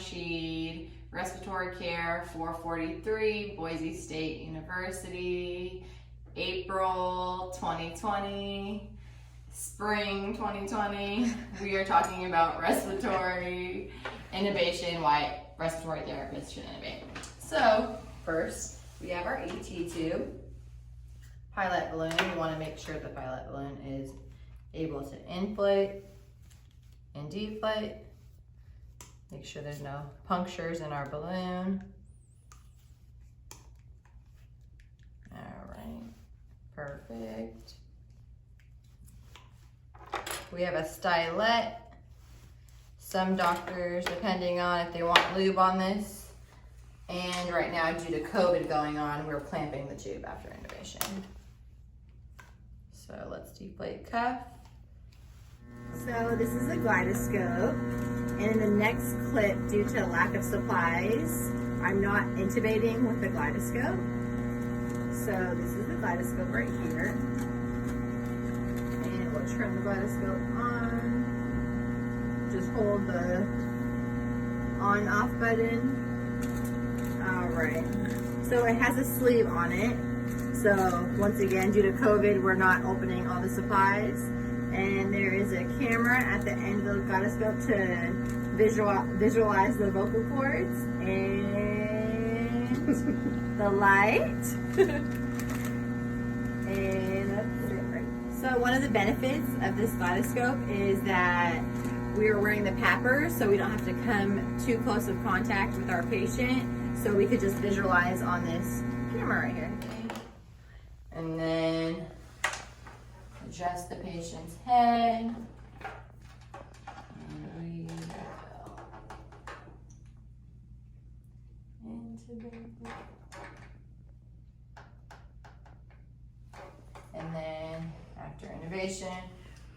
Rashid, Respiratory Care 443, Boise State University, April 2020, spring 2020. We are talking about respiratory intubation, why respiratory therapists should intubate. So first, we have our ET tube. Pilot balloon, we want to make sure the pilot balloon is able to inflate and deflate. Make sure there's no punctures in our balloon. All right, perfect. We have a stylet. Some doctors, depending on if they want lube on this, and right now due to COVID going on, we're clamping the tube after intubation. So let's deflate cuff. So this is a glidoscope, and in the next clip, due to lack of supplies, I'm not intubating with the glidoscope. So this is the glidoscope right here, and we'll turn the glidoscope on. Just hold the on-off button. All right. So it has a sleeve on it. So once again, due to COVID, we're not opening all the supplies. And there is a camera at the end of the glidoscope to visualize the vocal cords. And the light. And that's it, right? So one of the benefits of this glidoscope is that we are wearing the PAPR, so we don't have to come too close of contact with our patient. So we could just visualize on this camera right here. And then adjust the patient's head. And we will intubate. And then after intubation,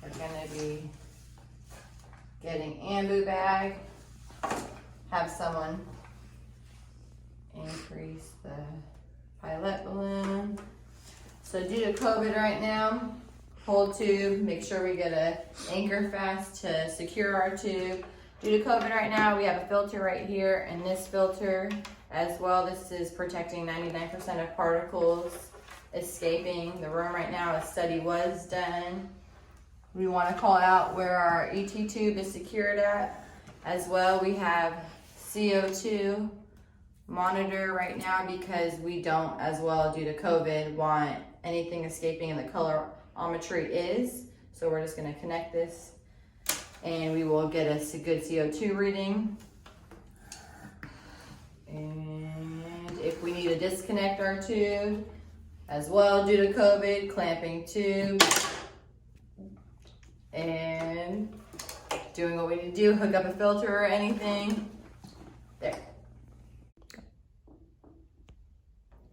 we're gonna be getting ambu bag, have someone increase the pilot balloon. So due to COVID right now, hold tube, make sure we get a anchor fast to secure our tube. Due to COVID right now, we have a filter right here, and this filter as well. This is protecting 99% of particles escaping the room right now. A study was done. We want to call out where our ET tube is secured at. As well, we have CO2 monitor right now because we don't, as well due to COVID, want anything escaping, and the colorimetry is. So we're just going to connect this and we will get a good CO2 reading. And if we need to disconnect our tube as well due to COVID, clamping tube and doing what we need to do, hook up a filter or anything. There.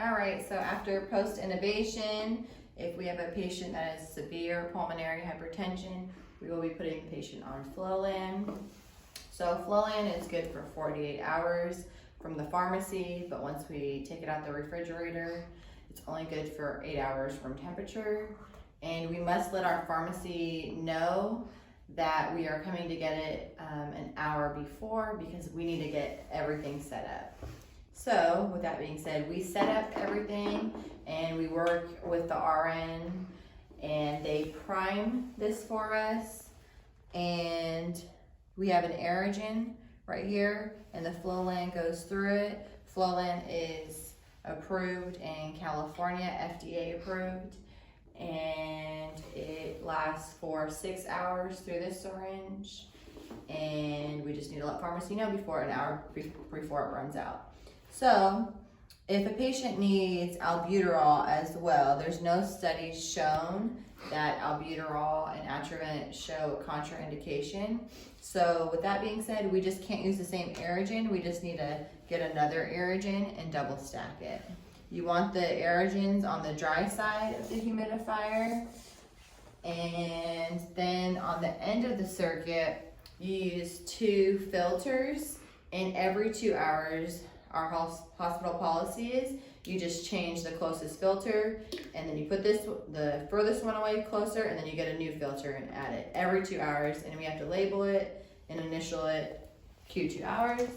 All right, so after post-intubation, if we have a patient that has severe pulmonary hypertension, we will be putting the patient on Flolan. So Flolan is good for 48 hours from the pharmacy, but once we take it out the refrigerator, it's only good for 8 hours from temperature. And we must let our pharmacy know that we are coming to get it an hour before, because we need to get everything set up. So with that being said, we set up everything and we work with the RN, and they prime this for us. And we have an Aerogen right here, and the Flolan goes through it. Flolan is approved in California, FDA approved, and it lasts for 6 hours through this syringe. And we just need to let pharmacy know before an hour before it runs out. So if a patient needs albuterol as well, there's no studies shown that albuterol and Atrovent show contraindication. So with that being said, we just can't use the same Aerogen. We just need to get another Aerogen and double stack it. You want the Aerogens on the dry side of the humidifier. And then on the end of the circuit, you use 2 filters, and every 2 hours, our hospital policy is you just change the closest filter, and then you put the furthest one away closer, and then you get a new filter and add it every 2 hours. And we have to label it and initial it Q2 hours.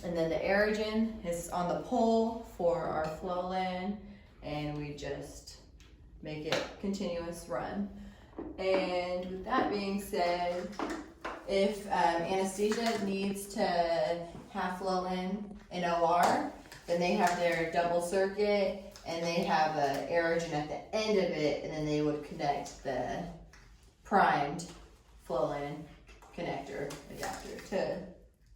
And then the Aerogen is on the pole for our Flolan, and we just make it continuous run. And with that being said, if anesthesia needs to have Flolan in OR, then they have their double circuit, and they have an Aerogen at the end of it, and then they would connect the primed Flolan connector adapter to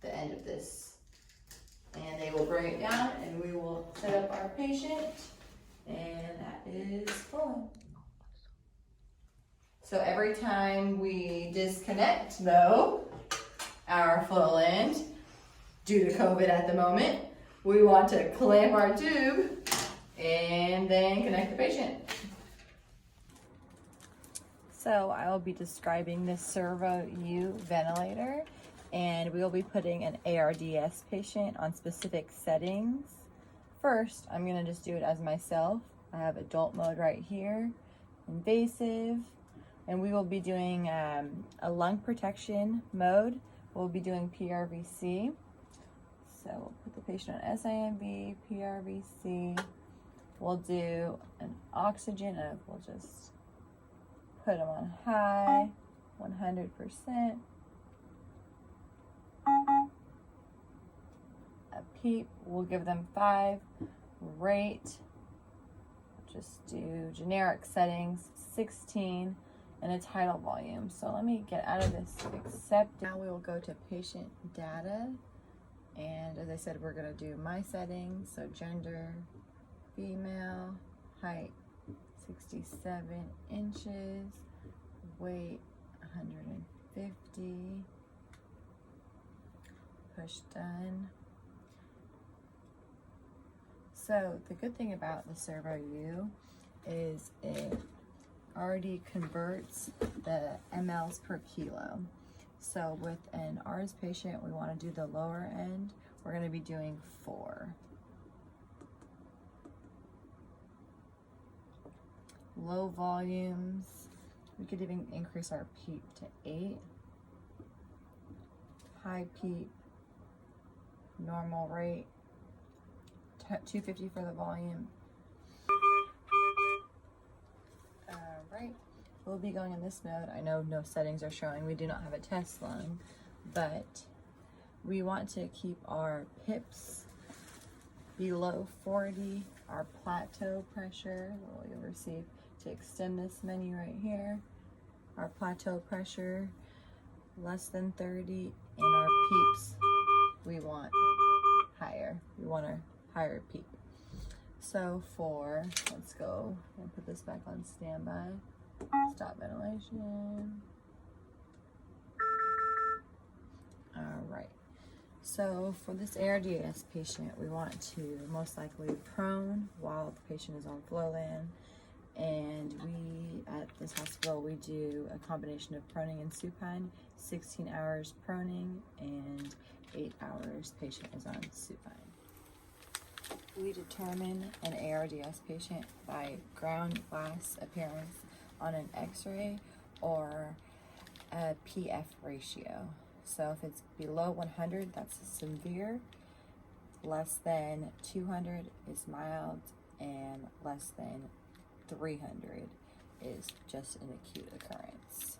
the end of this. And they will bring it down, and we will set up our patient, and that is Flolan. So every time we disconnect, though, our Flolan, due to COVID at the moment, we want to clamp our tube and then connect the patient. So I will be describing this Servo U ventilator, and we will be putting an ARDS patient on specific settings. First, I'm gonna just do it as myself. I have adult mode right here, invasive, and we will be doing a lung protection mode. We'll be doing PRVC. So we'll put the patient on SIMV, PRVC. We'll do an oxygen of, we'll just put them on high, 100%. A PEEP, we'll give them 5. Rate, just do generic settings, 16. And a tidal volume. So let me get out of this accept. Now we will go to patient data. And as I said, we're gonna do my settings. So gender, female, height, 67 inches, weight, 150. Push done. So the good thing about the Servo U is it already converts the mLs per kilo. So with an RS patient, we want to do the lower end. We're going to be doing 4. Low volumes, we could even increase our PEEP to 8. High PEEP, normal rate, 250 for the volume. Right, we'll be going in this mode. I know no settings are showing. We do not have a test lung, but we want to keep our PIPs below 40, our plateau pressure, what you'll receive to extend this menu right here, our plateau pressure less than 30, and our PEEPs we want higher. We want a higher PEEP. So let's go and put this back on standby. Stop ventilation. All right. So for this ARDS patient, we want to most likely prone while the patient is on Flolan. And we, at this hospital, we do a combination of proning and supine, 16 hours proning and 8 hours patient is on supine. We determine an ARDS patient by ground glass appearance on an x-ray or a PF ratio. So if it's below 100, that's severe, less than 200 is mild, and less than 300 is just an acute occurrence.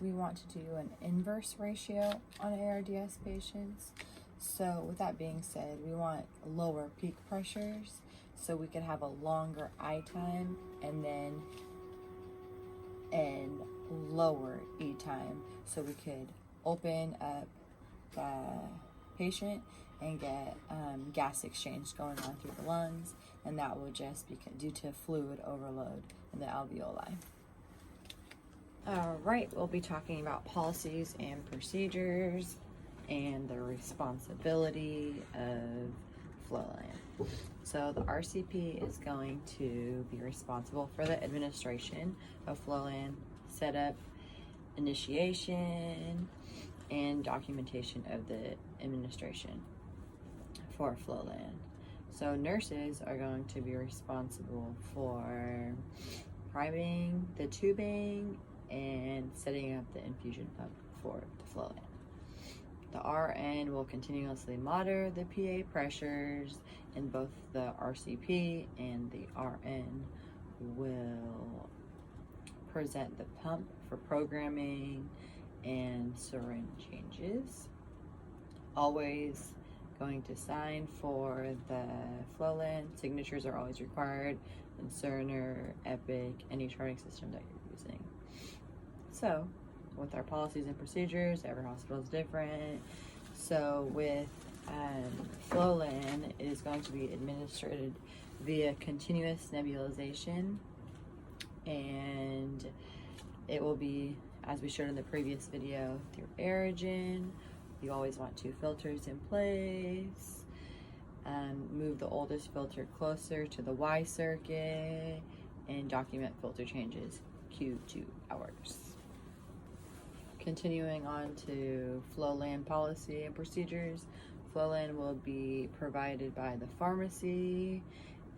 We want to do an inverse ratio on ARDS patients. So with that being said, we want lower peak pressures so we could have a longer I time and then and lower E time so we could open up the patient and get gas exchange going on through the lungs, and that will just be due to fluid overload in the alveoli. All right, we'll be talking about policies and procedures and the responsibility of Flolan. So the RCP is going to be responsible for the administration of Flolan, setup, initiation, and documentation of the administration for Flolan. So nurses are going to be responsible for priming the tubing and setting up the infusion pump for the flow in. The RN will continuously monitor the PA pressures, and both the RCP and the RN will present the pump for programming and syringe changes. Always going to sign for the Flowland. Signatures are always required in Cerner, Epic, any charting system that you're using. So, with our policies and procedures, every hospital is different. So with Flowland, it is going to be administered via continuous nebulization, and it will be, as we showed in the previous video, through Aerogen. You always want 2 filters in place. Move the oldest filter closer to the Y circuit and document filter changes Q2 hours. Continuing on to Flowland policy and procedures. Flowland will be provided by the pharmacy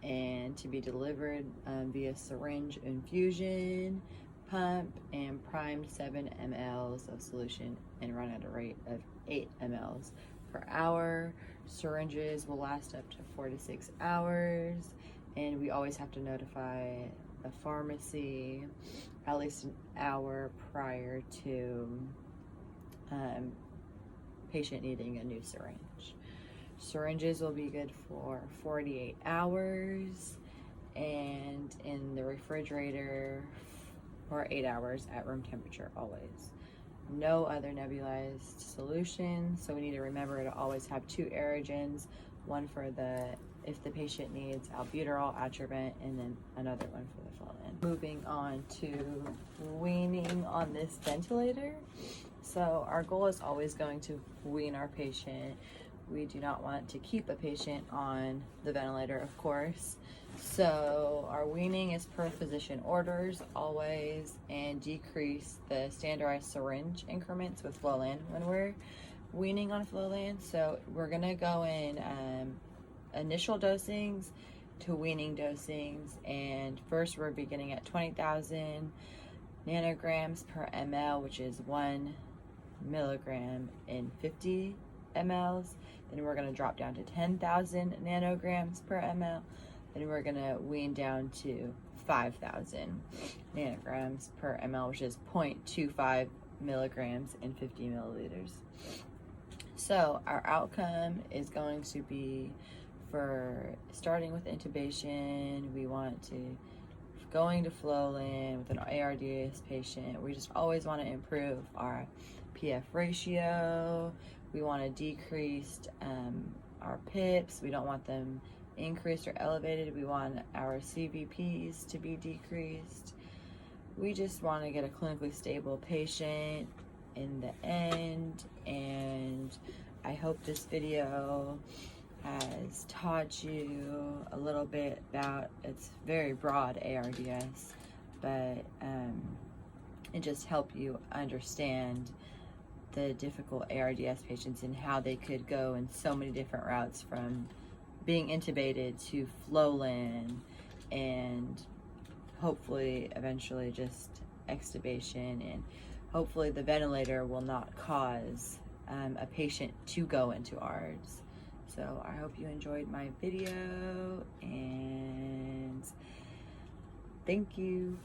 and to be delivered via syringe infusion, pump, and primed 7 mLs of solution and run at a rate of 8 mLs per hour. Syringes will last up to 4 to 6 hours, and we always have to notify the pharmacy at least an hour prior to patient needing a new syringe. Syringes will be good for 48 hours and in the refrigerator for 8 hours at room temperature always. No other nebulized solutions, so we need to remember to always have 2 Aerogens, one for if the patient needs albuterol, Atrovent, and then another one for the Flowland. Moving on to weaning on this ventilator. So our goal is always going to wean our patient. We do not want to keep a patient on the ventilator, of course. So our weaning is per physician orders always, and decrease the standardized syringe increments with Flowland when we're weaning on Flowland. So we're gonna go in initial dosings to weaning dosings, and first we're beginning at 20,000 nanograms per ml, which is 1 milligram in 50 mLs. Then we're going to drop down to 10,000 nanograms per ml. Then we're going to wean down to 5,000 nanograms per ml, which is 0.25 milligrams in 50 milliliters. So our outcome is going to be, for starting with intubation, we want to, going to Flowland with an ARDS patient, we just always want to improve our PF ratio. We want to decrease our PIPs. We don't want them increased or elevated. We want our CVPs to be decreased. We just want to get a clinically stable patient in the end, and I hope this video has taught you a little bit about, it's very broad ARDS, but it just help you understand the difficult ARDS patients and how they could go in so many different routes, from being intubated to Flowland, and hopefully eventually just extubation, and hopefully the ventilator will not cause a patient to go into ARDS. So I hope you enjoyed my video, and thank you.